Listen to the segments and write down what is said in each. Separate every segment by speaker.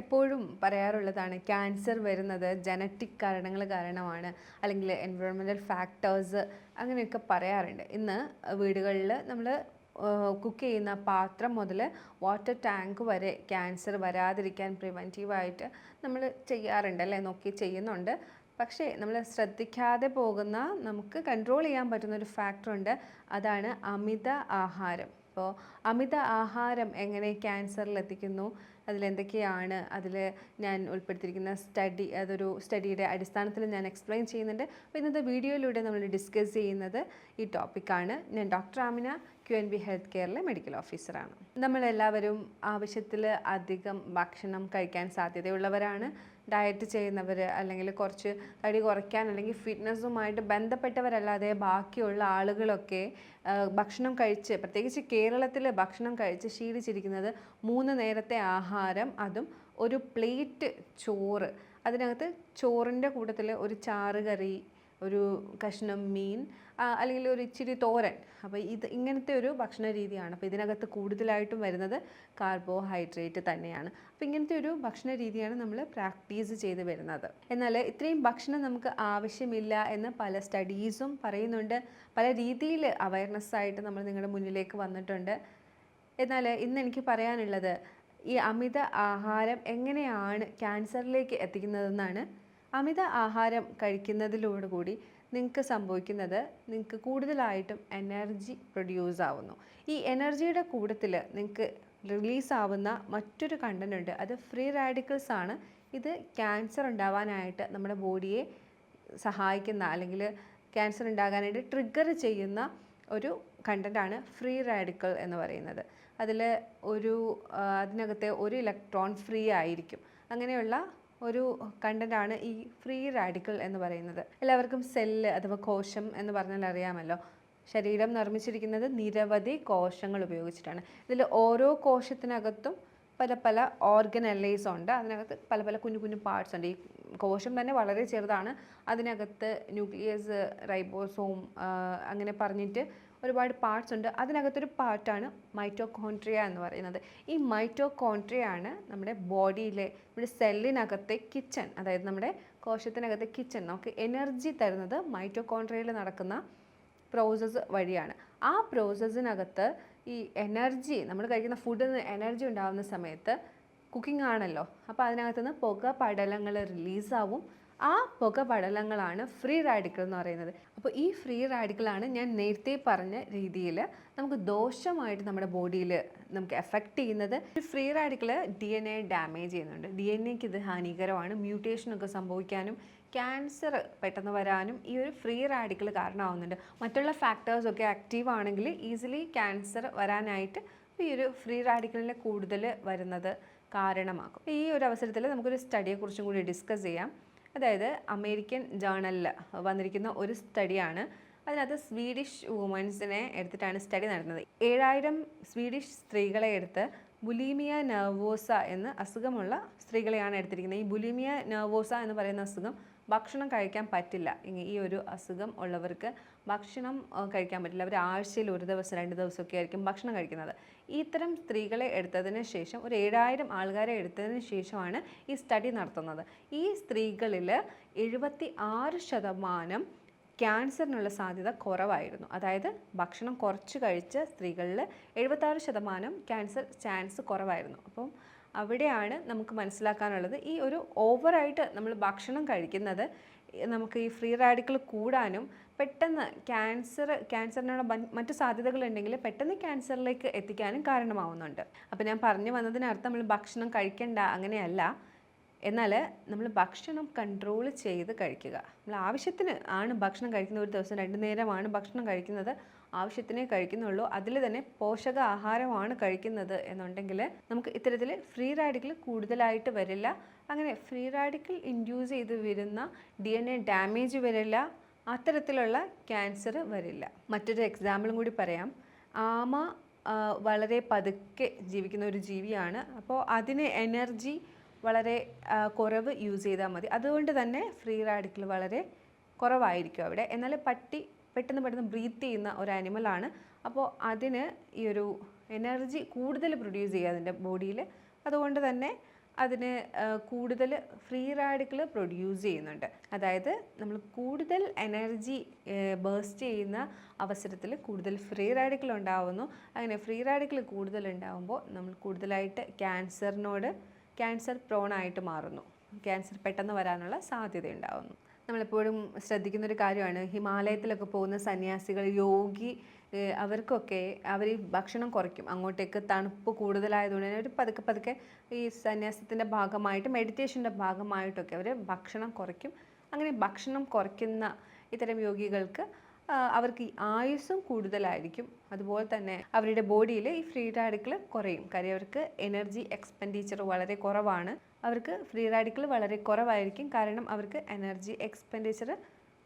Speaker 1: എപ്പോഴും പറയാറുള്ളതാണ് ക്യാൻസർ വരുന്നത് ജനറ്റിക് കാരണങ്ങൾ കാരണമാണ്, അല്ലെങ്കിൽ എൻവയോൺമെൻറ്റൽ ഫാക്ടേഴ്സ് അങ്ങനെയൊക്കെ പറയാറുണ്ട്. ഇന്ന് വീടുകളിൽ നമ്മൾ കുക്ക് ചെയ്യുന്ന പാത്രം മുതൽ വാട്ടർ ടാങ്ക് വരെ ക്യാൻസർ വരാതിരിക്കാൻ പ്രിവെൻറ്റീവായിട്ട് നമ്മൾ ചെയ്യാറുണ്ട് അല്ലേ, നോക്കി ചെയ്യുന്നുണ്ട്. പക്ഷേ നമ്മൾ ശ്രദ്ധിക്കാതെ പോകുന്ന, നമുക്ക് കൺട്രോൾ ചെയ്യാൻ പറ്റുന്ന ഒരു ഫാക്ടറുണ്ട്, അതാണ് അമിത ആഹാരം. അപ്പോൾ അമിത ആഹാരം എങ്ങനെ ക്യാൻസറിൽ എത്തിക്കുന്നു, അതിലെന്തൊക്കെയാണ്, അതിൽ ഞാൻ ഉൾപ്പെടുത്തിയിരിക്കുന്ന അതൊരു സ്റ്റഡിയുടെ അടിസ്ഥാനത്തിൽ ഞാൻ എക്സ്പ്ലെയിൻ ചെയ്യുന്നുണ്ട്. അപ്പോൾ ഇന്നത്തെ വീഡിയോയിലൂടെ നമ്മൾ ഡിസ്കസ് ചെയ്യുന്നത് ഈ ടോപ്പിക്കാണ്. ഞാൻ ഡോക്ടർ ആമിന, QNB ഹെൽത്ത് കെയറിലെ മെഡിക്കൽ ഓഫീസറാണ്. നമ്മളെല്ലാവരും ആവശ്യത്തിൽ അധികം ഭക്ഷണം കഴിക്കാൻ സാധ്യതയുള്ളവരാണ്. ഡയറ്റ് ചെയ്യുന്നവർ, അല്ലെങ്കിൽ കുറച്ച് തടി കുറയ്ക്കാൻ അല്ലെങ്കിൽ ഫിറ്റ്നസ്സുമായിട്ട് ബന്ധപ്പെട്ടവരല്ലാതെ ബാക്കിയുള്ള ആളുകളൊക്കെ ഭക്ഷണം കഴിച്ച്, പ്രത്യേകിച്ച് കേരളത്തിൽ ഭക്ഷണം കഴിച്ച് ശീലിച്ചിരിക്കുന്നത് 3 നേരത്തെ ആഹാരം, അതും ഒരു പ്ലേറ്റ് ചോറ്, അതിനകത്ത് ചോറിൻ്റെ കൂട്ടത്തിൽ ഒരു ചാറ് കറി, ഒരു കഷ്ണം മീൻ, അല്ലെങ്കിൽ ഒരു ഇച്ചിരി തോരൻ. അപ്പോൾ ഇങ്ങനത്തെ ഒരു ഭക്ഷണ രീതിയാണ്. അപ്പോൾ ഇതിനകത്ത് കൂടുതലായിട്ടും വരുന്നത് കാർബോഹൈഡ്രേറ്റ് തന്നെയാണ്. അപ്പോൾ ഇങ്ങനത്തെ ഒരു ഭക്ഷണ രീതിയാണ് നമ്മൾ പ്രാക്ടീസ് ചെയ്ത് വരുന്നത്. എന്നാൽ ഇത്രയും ഭക്ഷണം നമുക്ക് ആവശ്യമില്ല എന്ന് പല സ്റ്റഡീസും പറയുന്നുണ്ട്. പല രീതിയിൽ അവയർനെസ്സായിട്ട് നമ്മൾ നിങ്ങളുടെ മുന്നിലേക്ക് വന്നിട്ടുണ്ട്. എന്നാൽ ഇന്ന് എനിക്ക് പറയാനുള്ളത്, ഈ അമിത ആഹാരം എങ്ങനെയാണ് ക്യാൻസറിലേക്ക് എത്തിക്കുന്നതെന്നാണ്. അമിത ആഹാരം കഴിക്കുന്നതിലോടുകൂടി നിങ്ങൾക്ക് സംഭവിക്കുന്നത്, നിങ്ങൾക്ക് കൂടുതലായിട്ടും എനർജി പ്രൊഡ്യൂസ് ആവുന്നു. ഈ എനർജിയുടെ കൂട്ടത്തിൽ നിങ്ങൾക്ക് റിലീസാവുന്ന മറ്റൊരു കണ്ടൻ്റ് ഉണ്ട്, അത് ഫ്രീ റാഡിക്കൽസ് ആണ്. ഇത് ക്യാൻസർ ഉണ്ടാവാനായിട്ട് നമ്മുടെ ബോഡിയെ സഹായിക്കുന്ന, അല്ലെങ്കിൽ ക്യാൻസർ ഉണ്ടാകാനായിട്ട് ട്രിഗർ ചെയ്യുന്ന ഒരു കണ്ടൻ്റാണ് ഫ്രീ റാഡിക്കൽ എന്ന് പറയുന്നത്. അതിനകത്തെ ഒരു ഇലക്ട്രോൺ ഫ്രീ ആയിരിക്കും. അങ്ങനെയുള്ള ഒരു കണ്ടൻ്റാണ് ഈ ഫ്രീ റാഡിക്കൽ എന്ന് പറയുന്നത്. എല്ലാവർക്കും സെല്ല് അഥവാ കോശം എന്ന് പറഞ്ഞാൽ അറിയാമല്ലോ. ശരീരം നിർമ്മിച്ചിരിക്കുന്നത് നിരവധി കോശങ്ങൾ ഉപയോഗിച്ചിട്ടാണ്. ഇതിൽ ഓരോ കോശത്തിനകത്തും പല പല ഓർഗനലൈസ് ഉണ്ട്. അതിനകത്ത് പല പല കുഞ്ഞു കുഞ്ഞു പാർട്സ് ഉണ്ട്. ഈ കോശം തന്നെ വളരെ ചെറുതാണ്. അതിനകത്ത് ന്യൂക്ലിയസ്, റൈബോസോം, അങ്ങനെ പറഞ്ഞിട്ട് ഒരുപാട് പാർട്സ് ഉണ്ട്. അതിനകത്തൊരു പാർട്ടാണ് മൈറ്റോകോൺട്രിയ എന്ന് പറയുന്നത്. ഈ മൈറ്റോകോൺട്രിയ ആണ് നമ്മുടെ ബോഡിയിലെ, നമ്മുടെ സെല്ലിനകത്തെ കിച്ചൺ, അതായത് നമ്മുടെ കോശത്തിനകത്തെ കിച്ചൺ. നമുക്ക് എനർജി തരുന്നത് മൈറ്റോകോൺട്രിയയിൽ നടക്കുന്ന പ്രോസസ്സ് വഴിയാണ്. ആ പ്രോസസ്സിനകത്ത് ഈ എനർജി, നമ്മൾ കഴിക്കുന്ന ഫുഡിൽ നിന്ന് എനർജി ഉണ്ടാകുന്ന സമയത്ത് കുക്കിംഗ് ആണല്ലോ, അപ്പോൾ അതിനകത്തുനിന്ന് പുക പടലങ്ങൾ റിലീസാവും. ആ പുക പടലങ്ങളാണ് ഫ്രീ റാഡിക്കൽ എന്ന് പറയുന്നത്. അപ്പോൾ ഈ ഫ്രീ റാഡിക്കലാണ് ഞാൻ നേരത്തെ പറഞ്ഞ രീതിയിൽ നമുക്ക് ദോഷമായിട്ട് നമ്മുടെ ബോഡിയിൽ നമുക്ക് എഫക്റ്റ് ചെയ്യുന്നത്. ഈ ഫ്രീ റാഡിക്കൽ DNA ഡാമേജ് ചെയ്യുന്നുണ്ട്. DNAക്ക് ഇത് ഹാനികരമാണ്. മ്യൂട്ടേഷനൊക്കെ സംഭവിക്കാനും ക്യാൻസർ പെട്ടെന്ന് വരാനും ഈ ഒരു ഫ്രീ റാഡിക്കൽ കാരണമാവുന്നുണ്ട്. മറ്റുള്ള ഫാക്ടേഴ്സൊക്കെ ആക്റ്റീവ് ആണെങ്കിൽ ഈസിലി ക്യാൻസർ വരാനായിട്ട് ഈ ഒരു ഫ്രീ റാഡിക്കലിനെ കൂടുതൽ വരുന്നത് കാരണമാക്കും. ഈ ഒരു അവസരത്തിൽ നമുക്കൊരു സ്റ്റഡിയെക്കുറിച്ചും കൂടി ഡിസ്കസ് ചെയ്യാം. അതായത് അമേരിക്കൻ ജേർണലിൽ വന്നിരിക്കുന്ന ഒരു സ്റ്റഡിയാണ്. അതിനകത്ത് സ്വീഡിഷ് വുമൻസിനെ എടുത്തിട്ടാണ് സ്റ്റഡി നടന്നത്. 7000 സ്വീഡിഷ് സ്ത്രീകളെ എടുത്ത് ബുലീമിയ നെർവോസ എന്ന അസുഖമുള്ള സ്ത്രീകളെയാണ് എടുത്തിരിക്കുന്നത്. ഈ ബുലീമിയ നെർവോസ എന്ന് പറയുന്ന അസുഖം ഭക്ഷണം കഴിക്കാൻ പറ്റില്ല. ഈ ഒരു അസുഖം ഉള്ളവർക്ക് ഭക്ഷണം കഴിക്കാൻ പറ്റില്ല. അവർ ആഴ്ചയിൽ 1 ദിവസം 2 ദിവസമൊക്കെ ആയിരിക്കും ഭക്ഷണം കഴിക്കുന്നത്. ഇത്തരം സ്ത്രീകളെ എടുത്തതിന് ശേഷം, ഒരു 7000 ആൾക്കാരെ എടുത്തതിന് ശേഷമാണ് ഈ സ്റ്റഡി നടത്തുന്നത്. ഈ സ്ത്രീകളിൽ 76% ക്യാൻസറിനുള്ള സാധ്യത കുറവായിരുന്നു. അതായത് ഭക്ഷണം കുറച്ച് കഴിച്ച സ്ത്രീകളിൽ 76% ക്യാൻസർ ചാൻസ് കുറവായിരുന്നു. അപ്പം അവിടെയാണ് നമുക്ക് മനസ്സിലാക്കാനുള്ളത്, ഈ ഒരു ഓവറായിട്ട് നമ്മൾ ഭക്ഷണം കഴിക്കുന്നത് നമുക്ക് ഈ ഫ്രീ റാഡിക്കൽ കൂടാനും പെട്ടെന്ന് ക്യാൻസറിനുള്ള മറ്റു സാധ്യതകളുണ്ടെങ്കിൽ പെട്ടെന്ന് ക്യാൻസറിലേക്ക് എത്തിക്കാനും കാരണമാവുന്നുണ്ട്. അപ്പോൾ ഞാൻ പറഞ്ഞു വന്നതിനർത്ഥം നമ്മൾ ഭക്ഷണം കഴിക്കണ്ട അങ്ങനെയല്ല. എന്നാൽ നമ്മൾ ഭക്ഷണം കൺട്രോൾ ചെയ്ത് കഴിക്കുക. നമ്മൾ ആവശ്യത്തിന് ആണ് ഭക്ഷണം കഴിക്കുന്നത്. ഒരു ദിവസം 2 നേരമാണ് ഭക്ഷണം കഴിക്കുന്നത്, ആവശ്യത്തിനേ കഴിക്കുന്നുള്ളൂ, അതിൽ തന്നെ പോഷക ആഹാരമാണ് കഴിക്കുന്നത് എന്നുണ്ടെങ്കിൽ നമുക്ക് ഇത്തരത്തിൽ ഫ്രീ റാഡിക്കൽ കൂടുതലായിട്ട് വരില്ല. അങ്ങനെ ഫ്രീ റാഡിക്കൽ ഇൻഡ്യൂസ് ചെയ്ത് വരുന്ന DNA ഡാമേജ് വരില്ല, അത്തരത്തിലുള്ള ക്യാൻസർ വരില്ല. മറ്റൊരു എക്സാമ്പിളും കൂടി പറയാം. ആമ വളരെ പതുക്കെ ജീവിക്കുന്ന ഒരു ജീവിയാണ്. അപ്പോൾ അതിന് എനർജി വളരെ കുറവ് യൂസ് ചെയ്താൽ മതി. അതുകൊണ്ട് തന്നെ ഫ്രീ റാഡിക്കൽ വളരെ കുറവായിരിക്കും അവിടെ. എന്നാൽ പട്ടി പെട്ടെന്ന് ബ്രീത്ത് ചെയ്യുന്ന ഒരു ആനിമലാണ്. അപ്പോൾ അതിന് ഈ ഒരു എനർജി കൂടുതൽ പ്രൊഡ്യൂസ് ചെയ്യുക അതിൻ്റെ ബോഡിയിൽ. അതുകൊണ്ട് തന്നെ അതിന് കൂടുതൽ ഫ്രീ റാഡിക്കൽ പ്രൊഡ്യൂസ് ചെയ്യുന്നുണ്ട്. അതായത് നമ്മൾ കൂടുതൽ എനർജി ബേസ്റ്റ് ചെയ്യുന്ന അവസരത്തിൽ കൂടുതൽ ഫ്രീ റാഡിക്കൽ ഉണ്ടാവുന്നു. അങ്ങനെ ഫ്രീ റാഡിക്കൽ കൂടുതൽ ഉണ്ടാകുമ്പോൾ നമ്മൾ കൂടുതലായിട്ട് ക്യാൻസർ പ്രോണായിട്ട് മാറുന്നു. ക്യാൻസർ പെട്ടെന്ന് വരാനുള്ള സാധ്യത ഉണ്ടാകുന്നു. നമ്മളെപ്പോഴും ശ്രദ്ധിക്കുന്നൊരു കാര്യമാണ്, ഹിമാലയത്തിലൊക്കെ പോകുന്ന സന്യാസികൾ, യോഗി, അവർക്കൊക്കെ അവർ ഭക്ഷണം കുറയ്ക്കും. അങ്ങോട്ടേക്ക് തണുപ്പ് കൂടുതലായതുകൊണ്ട് തന്നെ അവർ പതുക്കെ പതുക്കെ ഈ സന്യാസത്തിൻ്റെ ഭാഗമായിട്ട്, മെഡിറ്റേഷൻ്റെ ഭാഗമായിട്ടൊക്കെ അവർ ഭക്ഷണം കുറയ്ക്കും. അങ്ങനെ ഭക്ഷണം കുറയ്ക്കുന്ന ഇത്തരം യോഗികൾക്ക് അവർക്ക് ഈ ആയുസ്സും കൂടുതലായിരിക്കും. അതുപോലെ തന്നെ അവരുടെ ബോഡിയിൽ ഈ ഫ്രീ റാഡിക്കൽ കുറയും. കാര്യം അവർക്ക് എനർജി എക്സ്പെൻഡിച്ചർ വളരെ കുറവാണ്. അവർക്ക് ഫ്രീ റാഡിക്കൽ വളരെ കുറവായിരിക്കും, കാരണം അവർക്ക് എനർജി എക്സ്പെൻഡിച്ചർ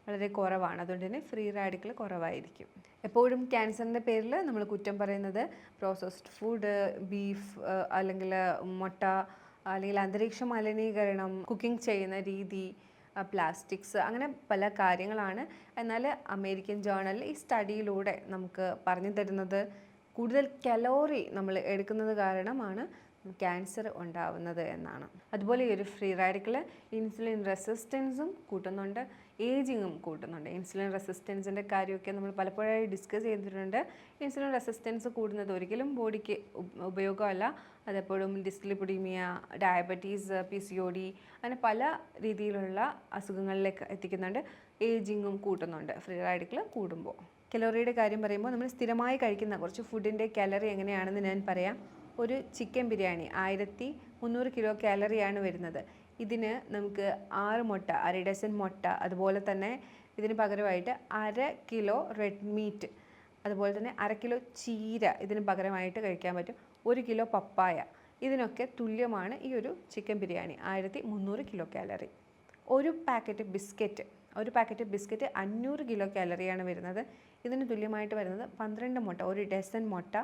Speaker 1: വളരെ കുറവാണ്. അതുകൊണ്ട് തന്നെ ഫ്രീ റാഡിക്കൽ കുറവായിരിക്കും. എപ്പോഴും ക്യാൻസറിൻ്റെ പേരിൽ നമ്മൾ കുറ്റം പറയുന്നത് പ്രോസസ്ഡ് ഫുഡ്, ബീഫ്, അല്ലെങ്കിൽ മുട്ട, അല്ലെങ്കിൽ അന്തരീക്ഷ മലിനീകരണം, കുക്കിംഗ് ചെയ്യുന്ന രീതി, പ്ലാസ്റ്റിക്സ്, അങ്ങനെ പല കാര്യങ്ങളാണ്. എന്നാൽ അമേരിക്കൻ ജേർണലിൽ ഈ സ്റ്റഡിയിലൂടെ നമുക്ക് പറഞ്ഞു തരുന്നത് കൂടുതൽ കലോറി നമ്മൾ എടുക്കുന്നത് കാരണമാണ് ക്യാൻസർ ഉണ്ടാവുന്നത് എന്നാണ്. അതുപോലെ ഈ ഒരു ഫ്രീ റാഡിക്കൽ ഇൻസുലിൻ റെസിസ്റ്റൻസും കൂട്ടുന്നുണ്ട്, ഏജിങ്ങും കൂട്ടുന്നുണ്ട്. ഇൻസുലിൻ റെസിസ്റ്റൻസിൻ്റെ കാര്യമൊക്കെ നമ്മൾ പലപ്പോഴായി ഡിസ്കസ് ചെയ്തിട്ടുണ്ട്. ഇൻസുലിൻ റെസിസ്റ്റൻസ് കൂടുന്നത് ഒരിക്കലും ബോഡിക്ക് ഉപയോഗമല്ല. അതെപ്പോഴും ഡിസ്ലിപിഡീമിയ, ഡയബറ്റീസ്, PCOD, അങ്ങനെ പല രീതിയിലുള്ള അസുഖങ്ങളിലേക്ക് എത്തിക്കുന്നുണ്ട്. ഏജിങ്ങും കൂട്ടുന്നുണ്ട് ഫ്രീ റാഡിക്കൽ കൂടുമ്പോൾ. കലോറിയുടെ കാര്യം പറയുമ്പോൾ നമ്മൾ സ്ഥിരമായി കഴിക്കുന്ന കുറച്ച് ഫുഡിൻ്റെ കലോറി എങ്ങനെയാണെന്ന് ഞാൻ പറയാം. ഒരു ചിക്കൻ ബിരിയാണി 1300 കിലോ കാലറിയാണ് വരുന്നത്. ഇതിന് നമുക്ക് 6 മുട്ട, 1 ഡസൻ മുട്ട, അതുപോലെ തന്നെ ഇതിന് പകരമായിട്ട് 1/2 കിലോ റെഡ് മീറ്റ്, അതുപോലെ തന്നെ 1/2 കിലോ ചീര ഇതിന് പകരമായിട്ട് കഴിക്കാൻ പറ്റും. 1 കിലോ പപ്പായ, ഇതിനൊക്കെ തുല്യമാണ് ഈ ഒരു ചിക്കൻ ബിരിയാണി, 1300 കിലോ കാലറി. ഒരു പാക്കറ്റ് ബിസ്ക്കറ്റ് 500 കിലോ കാലറിയാണ് വരുന്നത്. ഇതിന് തുല്യമായിട്ട് വരുന്നത് 12 മുട്ട, 1 ഡസൻ മുട്ട,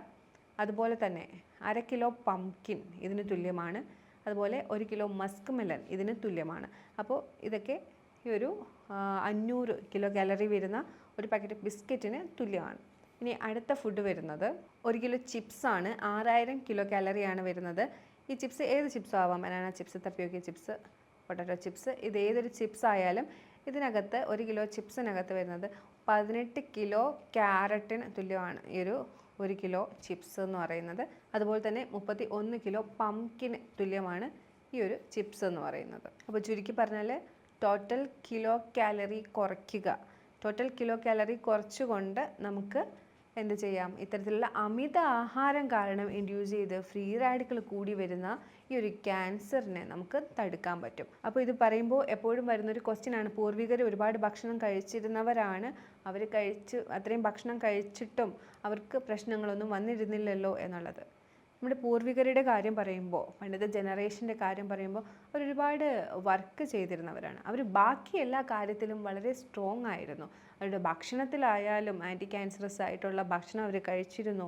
Speaker 1: അതുപോലെ തന്നെ 1/2 കിലോ പംകിൻ ഇതിന് തുല്യമാണ്. അതുപോലെ 1 കിലോ മസ്ക് മെലൺ ഇതിന് തുല്യമാണ്. അപ്പോൾ ഇതൊക്കെ ഈ ഒരു 500 കിലോ കാലറി വരുന്ന ഒരു പാക്കറ്റ് ബിസ്ക്കറ്റിന് തുല്യമാണ്. ഇനി അടുത്ത ഫുഡ് വരുന്നത് 1 കിലോ ചിപ്സാണ്, 6000 കിലോ കാലറിയാണ് വരുന്നത്. ഈ ചിപ്സ് ഏത് ചിപ്സ് ആവാം, banana chips, തപ്പിയോക്ക chips, potato chips, ഇത് ഏതൊരു ചിപ്സ് ആയാലും ഇതിനകത്ത് 1 കിലോ ചിപ്സിനകത്ത് വരുന്നത് 18 കിലോ ക്യാരറ്റിന് തുല്യമാണ് ഈ ഒരു 1 കിലോ ചിപ്സ് എന്ന് പറയുന്നത്. അതുപോലെ തന്നെ 31 കിലോ പംകിന് തുല്യമാണ് ഈ ഒരു ചിപ്സ് എന്ന് പറയുന്നത്. അപ്പോൾ ചുരുക്കി പറഞ്ഞാൽ ടോട്ടൽ കിലോ കാലറി കുറച്ചുകൊണ്ട് നമുക്ക് എന്ത് ചെയ്യാം, ഇത്തരത്തിലുള്ള അമിത ആഹാരം കാരണം ഇൻഡ്യൂസ് ചെയ്ത് ഫ്രീ റാഡിക്കൽ കൂടി വരുന്ന ഈ ഒരു ക്യാൻസറിനെ നമുക്ക് തടുക്കാൻ പറ്റും. അപ്പോൾ ഇത് പറയുമ്പോൾ എപ്പോഴും വരുന്നൊരു ക്വസ്റ്റ്യനാണ്, പൂർവികർ ഒരുപാട് ഭക്ഷണം കഴിച്ചിരുന്നവരാണ്, അവർ അത്രയും ഭക്ഷണം കഴിച്ചിട്ടും അവർക്ക് പ്രശ്നങ്ങളൊന്നും വന്നിരുന്നില്ലല്ലോ എന്നുള്ളത്. നമ്മുടെ പൂർവികരുടെ കാര്യം പറയുമ്പോൾ, പണ്ടത്തെ ജനറേഷൻ്റെ കാര്യം പറയുമ്പോൾ അവരൊരുപാട് വർക്ക് ചെയ്തിരുന്നവരാണ്. അവർ ബാക്കി എല്ലാ കാര്യത്തിലും വളരെ സ്ട്രോങ് ആയിരുന്നു. അവരുടെ ഭക്ഷണത്തിലായാലും ആൻറ്റി ക്യാൻസറസ് ആയിട്ടുള്ള ഭക്ഷണം അവർ കഴിച്ചിരുന്നു.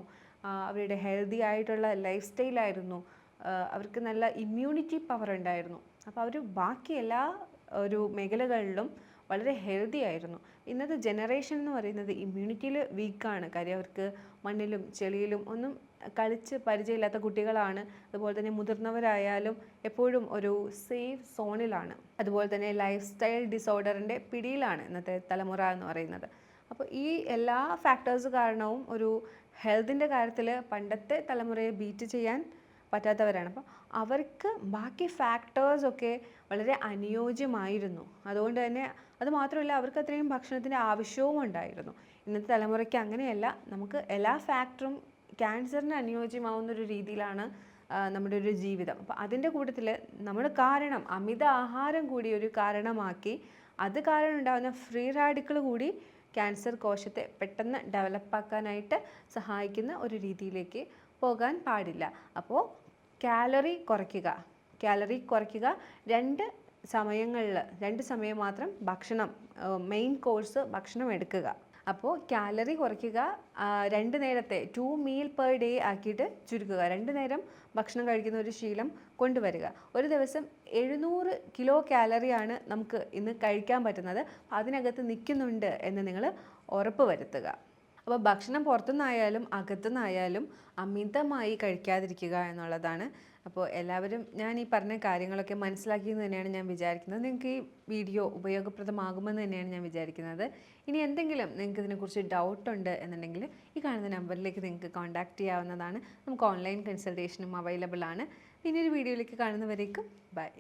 Speaker 1: അവരുടെ ഹെൽത്തി ആയിട്ടുള്ള ലൈഫ് സ്റ്റൈലായിരുന്നു. അവർക്ക് നല്ല ഇമ്മ്യൂണിറ്റി പവർ ഉണ്ടായിരുന്നു. അപ്പോൾ അവർ ബാക്കി എല്ലാ ഒരു മേഖലകളിലും വളരെ ഹെൽത്തി ആയിരുന്നു. ഇന്നത്തെ ജനറേഷൻ എന്ന് പറയുന്നത് ഇമ്മ്യൂണിറ്റിയിൽ വീക്കാണ്. കാര്യം അവർക്ക് മണ്ണിലും ചെളിയിലും ഒന്നും കളിച്ച് പരിചയമില്ലാത്ത കുട്ടികളാണ്. അതുപോലെ തന്നെ മുതിർന്നവരായാലും എപ്പോഴും ഒരു സേഫ് സോണിലാണ്. അതുപോലെ തന്നെ ലൈഫ് സ്റ്റൈൽ ഡിസോർഡറിൻ്റെ പിടിയിലാണ് ഇന്നത്തെ തലമുറ എന്ന് പറയുന്നത്. അപ്പോൾ ഈ എല്ലാ ഫാക്ടേഴ്സ് കാരണവും ഒരു ഹെൽത്തിൻ്റെ കാര്യത്തിൽ പണ്ടത്തെ തലമുറയെ ബീറ്റ് ചെയ്യാൻ പറ്റാത്തവരാണ്. അപ്പോൾ അവർക്ക് ബാക്കി ഫാക്ടേഴ്സൊക്കെ വളരെ അനുയോജ്യമായിരുന്നു. അതുകൊണ്ട് തന്നെ അത് മാത്രമല്ല, അവർക്ക് അത്രയും ഭക്ഷണത്തിൻ്റെ ആവശ്യവും ഉണ്ടായിരുന്നു. ഇന്നത്തെ തലമുറയ്ക്ക് അങ്ങനെയല്ല. നമുക്ക് എല്ലാ ഫാക്ടറും ക്യാൻസറിന് അനുയോജ്യമാവുന്നൊരു രീതിയിലാണ് നമ്മുടെ ഒരു ജീവിതം. അപ്പോൾ അതിൻ്റെ കൂട്ടത്തിൽ നമ്മൾ അമിത ആഹാരം കൂടി ഒരു കാരണമാക്കി അത് കാരണം ഉണ്ടാകുന്ന ഫ്രീ റാഡിക്കൽ കൂടി ക്യാൻസർ കോശത്തെ പെട്ടെന്ന് ഡെവലപ്പാക്കാനായിട്ട് സഹായിക്കുന്ന ഒരു രീതിയിലേക്ക് പോകാൻ പാടില്ല. അപ്പോൾ കാലറി കുറയ്ക്കുക. 2 സമയം മാത്രം ഭക്ഷണം, മെയിൻ കോഴ്സ് ഭക്ഷണം എടുക്കുക. അപ്പോൾ കാലറി കുറയ്ക്കുക, 2 നേരത്തെ 2 മീൽ പെർ ഡേ ആക്കിയിട്ട് ചുരുക്കുക. 2 നേരം ഭക്ഷണം കഴിക്കുന്ന ഒരു ശീലം കൊണ്ടുവരിക. ഒരു ദിവസം 700 കിലോ കാലറിയാണ് നമുക്ക് ഇന്ന് കഴിക്കാൻ പറ്റുന്നത്. അതിനകത്ത് നിൽക്കുന്നുണ്ട് എന്ന് നിങ്ങൾ ഉറപ്പ് വരുത്തുക. അപ്പോൾ ഭക്ഷണം പുറത്തുനിന്നായാലും അകത്തുനിന്നായാലും അമിതമായി കഴിക്കാതിരിക്കുക എന്നുള്ളതാണ്. അപ്പോൾ എല്ലാവരും ഞാൻ ഈ പറഞ്ഞ കാര്യങ്ങളൊക്കെ മനസ്സിലാക്കിയെന്ന് തന്നെയാണ് ഞാൻ വിചാരിക്കുന്നത്. നിങ്ങൾക്ക് ഈ വീഡിയോ ഉപയോഗപ്രദമാകുമെന്ന് തന്നെയാണ് ഞാൻ വിചാരിക്കുന്നത്. ഇനി എന്തെങ്കിലും നിങ്ങൾക്ക് ഇതിനെക്കുറിച്ച് ഡൗട്ടുണ്ട് എന്നുണ്ടെങ്കിൽ ഈ കാണുന്ന നമ്പറിലേക്ക് നിങ്ങൾക്ക് കോൺടാക്റ്റ് ചെയ്യാവുന്നതാണ്. നമുക്ക് ഓൺലൈൻ കൺസൾട്ടേഷനും അവൈലബിൾ ആണ്. ഇനിയൊരു വീഡിയോയിലേക്ക് കാണുന്നവരേക്കും ബൈ.